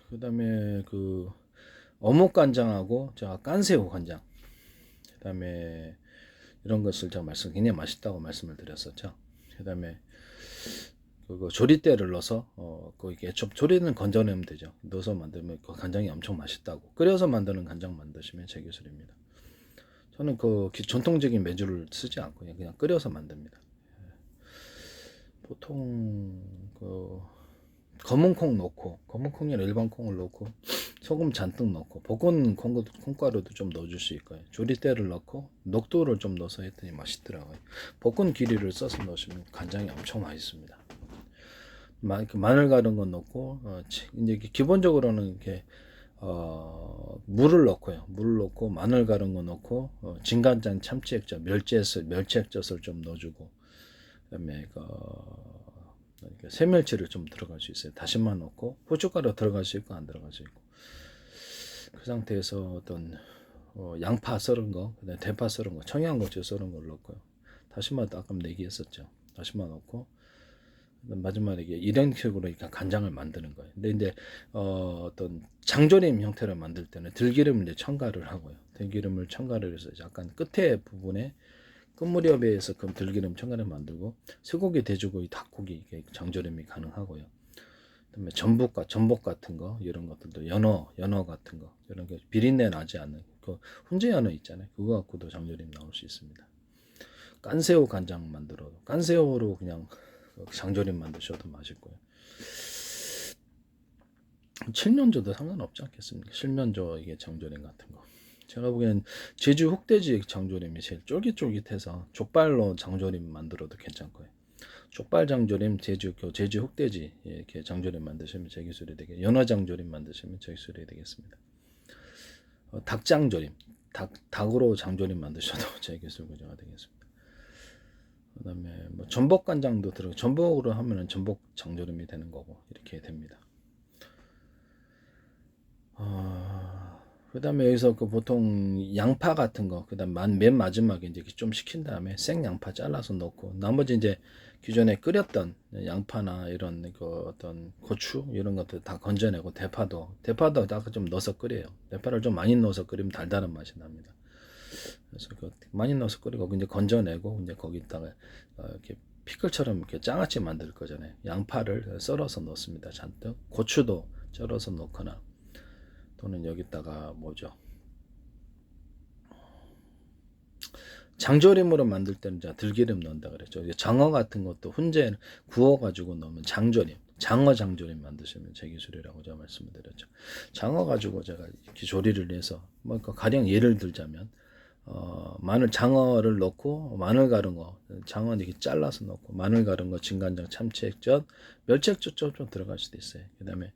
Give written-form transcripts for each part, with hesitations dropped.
그다음에 그 어묵 간장하고 제가 깐새우 간장, 그다음에 이런 것을 제가 굉장히 맛있다고 말씀을 드렸었죠. 그다음에 그거 조리대를 넣어서 이게 좀 조리는 건져내면 되죠. 넣어서 만들면 그 간장이 엄청 맛있다고. 끓여서 만드는 간장 만드시면 제 기술입니다. 저는 그 전통적인 메주를 쓰지 않고 그냥 끓여서 만듭니다. 보통 그 검은 콩 넣고, 검은 콩이나 일반 콩을 넣고 소금 잔뜩 넣고 볶은 콩가루도 좀 넣어줄 수 있고요. 조리대를 넣고 녹두를 좀 넣어서 했더니 맛있더라고요. 볶은 기리를 써서 넣으시면 간장이 엄청 맛있습니다. 마늘 가른 거 넣고 이제 기본적으로는 이렇게 물을 넣고요. 물을 넣고 마늘 가른 거 넣고 진간장, 참치액젓, 멸치액젓을 좀 넣어주고, 그다음에 새멸치를 좀 들어갈 수 있어요. 다시마 넣고 고춧가루 들어갈 수 있고 안 들어갈 수 있고, 그 상태에서 어떤 양파 썰은 거, 그다음에 대파 썰은 거, 청양고추 썰은 걸 넣고요. 다시마도 아까 얘기했었죠. 다시마 넣고 마지막에 이런 식으로 간장을 만드는 거예요. 근데 이제 어떤 장조림 형태로 만들 때는 들기름을 이제 첨가를 하고요. 들기름을 첨가를 해서 약간 끝에 부분에 끝무렵에서 그 들기름 첨가를 만들고, 쇠고기, 돼지고기, 닭고기 장조림이 가능하고요. 그다음에 전복 같은 거, 이런 것들도 연어 같은 거, 이런 게 비린내 나지 않는 그 훈제 연어 있잖아요. 그거 갖고도 장조림 나올 수 있습니다. 깐새우 간장 만들어도, 깐새우로 그냥 장조림 만드셔도 맛있고요. 칠면조도 상관없지 않겠습니까? 칠면조 이게 장조림 같은 거. 제가 보기엔 제주 흑돼지 장조림이 제일 쫄깃쫄깃해서 족발로 장조림 만들어도 괜찮고요. 족발 장조림, 제주 흑돼지 이렇게 장조림 만드시면 제 기술이 되게, 연어 장조림 만드시면 제 기술이 되겠습니다. 닭 장조림, 닭으로 장조림 만드셔도 제 기술 구조가 되겠습니다. 그다음에 뭐 전복 간장도 전복으로 하면은 전복 장조림이 되는 거고 이렇게 됩니다. 그다음에 여기서 그 보통 양파 같은 거, 그다음 맨 마지막에 이제 좀 식힌 다음에 생 양파 잘라서 넣고, 나머지 이제 기존에 끓였던 양파나 이런 그 어떤 고추 이런 것들 다 건져내고, 대파도 다 좀 넣어서 끓여요. 대파를 좀 많이 넣어서 끓이면 달달한 맛이 납니다. 그래서 많이 넣어서 끓이고 이제 건져내고, 이제 거기다가 이렇게 피클처럼 이렇게 장아찌 만들 거잖아요. 양파를 썰어서 넣습니다. 잔뜩 고추도 썰어서 넣거나, 또는 여기다가 뭐죠, 장조림으로 만들 때는 들기름 넣는다 그랬죠. 장어 같은 것도 훈제 구워가지고 넣으면 장어 장조림 만드시면 제 기술이라고 제가 말씀을 드렸죠. 장어 가지고 제가 이렇게 조리를 해서 가령 예를 들자면 장어를 넣고 마늘 가른 거, 장어 이렇게 잘라서 넣고 마늘 가른 거, 진간장, 참치액젓, 멸치액젓 좀 들어갈 수도 있어요. 그다음에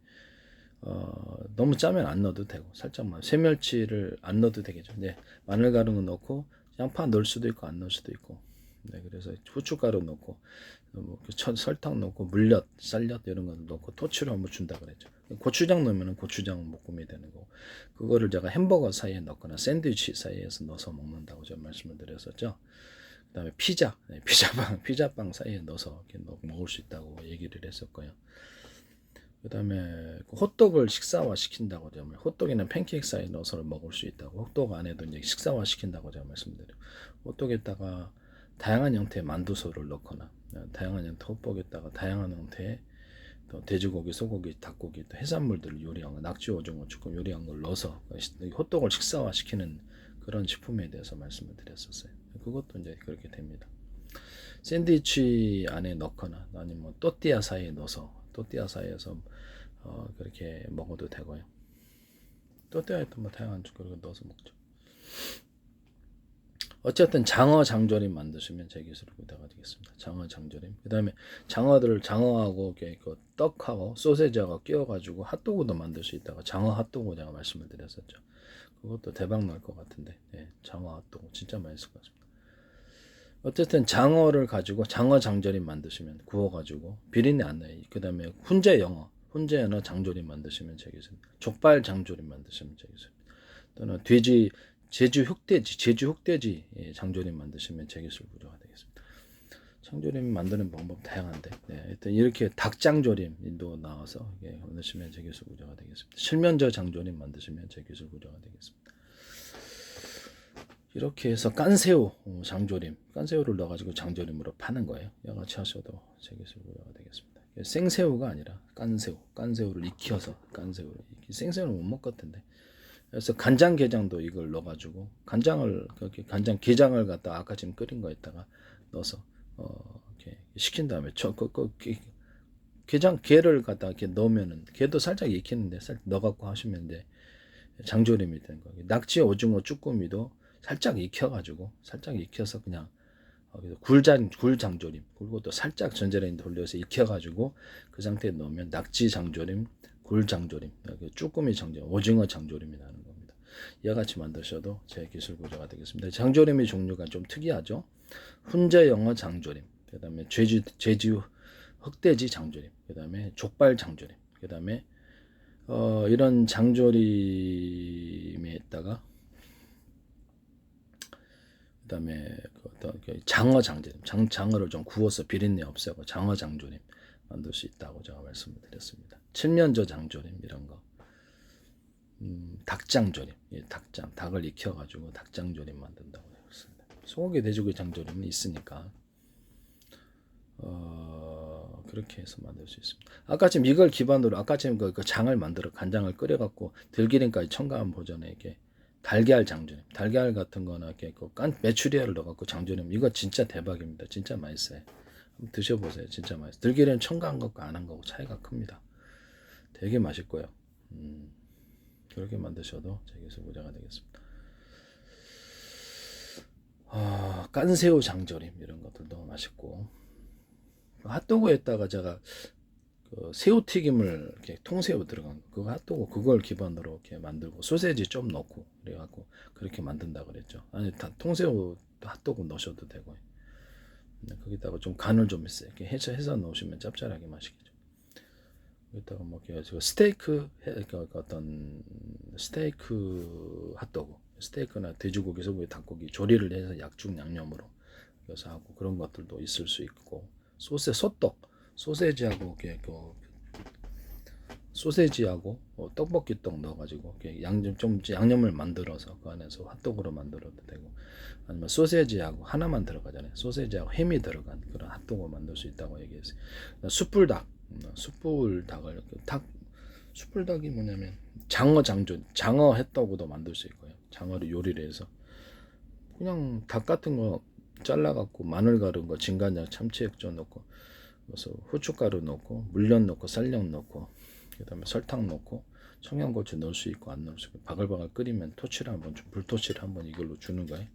너무 짜면 안 넣어도 되고, 살짝만 새멸치를 안 넣어도 되겠죠. 네, 마늘 가른 거 넣고 양파 넣을 수도 있고 안 넣을 수도 있고, 네, 그래서 후춧가루 넣고 설탕 넣고 물엿, 쌀엿 이런 거 넣고 토치로 한번 준다 그랬죠. 고추장 넣으면 고추장 볶음이 되는 거고, 그거를 제가 햄버거 사이에 넣거나 샌드위치 사이에서 넣어서 먹는다고 제가 말씀을 드렸었죠. 그다음에 피자빵 사이에 넣어서 이렇게 먹을 수 있다고 얘기를 했었고요. 그다음에 호떡을 식사화 시킨다고 제가 호떡이나 팬케이크 사이에 넣어서 먹을 수 있다고, 호떡 안에도 이제 식사화 시킨다고 제가 말씀드려요. 호떡에다가 다양한 형태의 만두소를 넣거나, 다양한 형태 호떡에다가 다양한 형태의 또 돼지고기, 소고기, 닭고기, 또 해산물들을 요리한 거, 낙지, 오징어, 쭈꾸미 요리한 걸 넣어서 호떡을 식사화 시키는 그런 식품에 대해서 말씀을 드렸었어요. 그것도 이제 그렇게 됩니다. 샌드위치 안에 넣거나 아니면 또띠아 사이에 넣어서, 또띠아 사이에서 그렇게 먹어도 되고요. 또띠아에도 뭐 다양한 그렇게 넣어서 먹죠. 어쨌든 장어 장조림 만드시면 제 기술로 구대가 되겠습니다. 장어 장조림. 그다음에 장어하고 그 떡하고 소세지하고 끼워가지고 핫도그도 만들 수 있다고, 장어 핫도그 제가 말씀을 드렸었죠. 그것도 대박 날 것 같은데, 네, 장어 핫도그 진짜 맛있을 것 같습니다. 어쨌든 장어를 가지고 장어 장조림 만드시면, 구워가지고 비린내 안 나요. 그다음에 훈제 연어 장조림 만드시면 되겠습니다. 족발 장조림 만드시면 되겠습니다. 또는 제주 흑돼지 장조림 만드시면 제기술 구조가 되겠습니다. 장조림 만드는 방법 다양한데, 네, 일단 이렇게 닭장조림도 나와서 이게 만드시면 제 기술 구조가 되겠습니다. 실면조 장조림 만드시면 제 기술 구조가 되겠습니다. 이렇게 해서 깐새우 장조림, 깐새우를 넣어가지고 장조림으로 파는 거예요. 이같이 하셔도 제 기술 구조가 되겠습니다. 생새우가 아니라 깐새우를 익혀서 생새우는 못 먹거든요. 그래서 간장게장도 이걸 넣어가지고 간장 게장을 갖다 아까 지금 끓인 거에다가 넣어서 이렇게 식힌 다음에 게를 갖다 이렇게 넣으면은 게도 살짝 익히는데 살짝 넣어갖고 하시면 돼. 장조림이 되는 거예요. 낙지, 오징어, 쭈꾸미도 살짝 익혀서 그냥 굴장조림, 그리고 또 살짝 전자레인지 돌려서 익혀가지고 그 상태에 넣으면 낙지 장조림, 굴장조림, 쭈꾸미 장조림, 오징어 장조림이 나는 겁니다. 이와 같이 만드셔도 제 기술 구조가 되겠습니다. 장조림의 종류가 좀 특이하죠. 훈제 영어 장조림, 그 다음에 제주 흑돼지 장조림, 그 다음에 족발 장조림, 그 다음에 이런 장조림에다가 그 다음에 장어 장조림, 장어를 좀 구워서 비린내 없애고 장어 장조림 만들 수 있다고 제가 말씀을 드렸습니다. 칠면조 장조림 이런 거, 닭장조림, 닭을 익혀가지고 닭장조림 만든다고 했습니다. 소고기, 돼지고기 장조림은 있으니까 그렇게 해서 만들 수 있습니다. 아까 지금 이걸 기반으로 아까 지금 그 장을 만들어 간장을 끓여갖고 들기름까지 첨가한 버전에 이게 달걀 장조림, 달걀 같은 거나 이렇게 메추리알을 넣어갖고 장조림, 이거 진짜 대박입니다. 진짜 맛있어요. 한번 드셔보세요. 진짜 맛있어요. 들기름 첨가한 것과 안 한 거고 차이가 큽니다. 되게 맛있고요. 그렇게 만드셔도 제 기술 부자가 되겠습니다. 깐새우 장조림 이런 것들도 맛있고, 핫도그에다가 제가 새우튀김을 이렇게 통새우 들어간 그 핫도그 그걸 기반으로 이렇게 만들고 소세지 좀 넣고 그래갖고 그렇게 만든다 그랬죠. 아니 통새우 핫도그 넣으셔도 되고, 거기다가 좀 간을 좀 있어요. 이렇게 해서 넣으시면 짭짤하게 맛있겠죠. 여기다가 뭐 스테이크 어떤 스테이크 핫도그, 스테이크나 돼지고기, 소고기, 닭고기 조리를 해서 약중 양념으로 그래서 하고 그런 것들도 있을 수 있고, 소세지하고 소세지하고 떡볶이 떡 넣어가지고 양념을 만들어서 그 안에서 핫도그로 만들어도 되고, 아니면 소세지하고 하나만 들어가잖아요. 소세지하고 햄이 들어간 그런 핫도그 만들 수 있다고 얘기했어요. 숯불닭이 뭐냐면 장어 햇떡도 만들 수 있고요. 장어를 요리를 해서 그냥 닭 같은 거 잘라갖고 마늘 가른 거, 진간장, 참치액젓 넣고, 그래서 후춧가루 넣고, 물엿 넣고, 쌀엿 넣고, 그 다음에 설탕 넣고, 청양고추 넣을 수 있고 안 넣을 수 있고, 바글바글 끓이면 토치를 한번 불토치를 한번 이걸로 주는 거예요.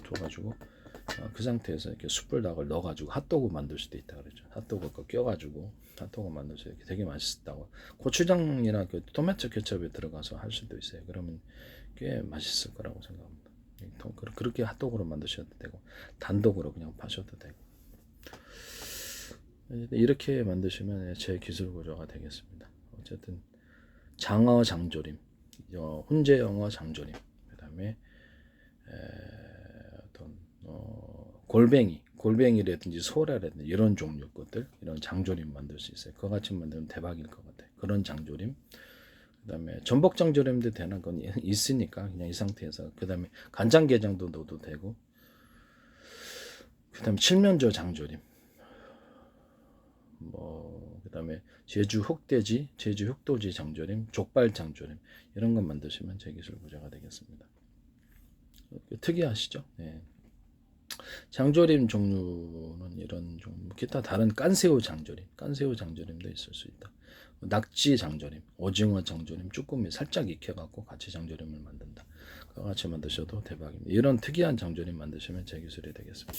줘가지고 그 상태에서 이렇게 숯불닭을 넣어가지고 핫도그 만들 수도 있다 그러죠. 핫도그 거 껴가지고 핫도그 만들 수 있게 되게 맛있다고. 고추장이나 토마토 케첩에 들어가서 할 수도 있어요. 그러면 꽤 맛있을 거라고 생각합니다. 그렇게 핫도그로 만드셔도 되고 단독으로 그냥 파셔도 되고, 이렇게 만드시면 제 기술 구조가 되겠습니다. 어쨌든 장어 장조림, 훈제 영어 장조림, 그 다음에 어떤 골뱅이라든지 소라라든지 이런 종류 것들, 이런 장조림 만들 수 있어요. 그거 같이 만들면 대박일 것 같아요. 그런 장조림. 그 다음에 전복 장조림도 되는 건 있으니까 그냥 이 상태에서, 그 다음에 간장게장도 넣어도 되고, 그 다음에 칠면조 장조림, 그 다음에 제주 흑돼지 장조림, 족발 장조림 이런 것 만드시면 제 기술 부자가 되겠습니다. 특이하시죠? 네. 장조림 종류는 이런 종류, 기타 다른 깐새우 장조림도 있을 수 있다. 낙지 장조림, 오징어 장조림, 쭈꾸미 살짝 익혀갖고 같이 장조림을 만든다. 그거 같이 만드셔도 대박입니다. 이런 특이한 장조림 만드시면 제 기술이 되겠습니다.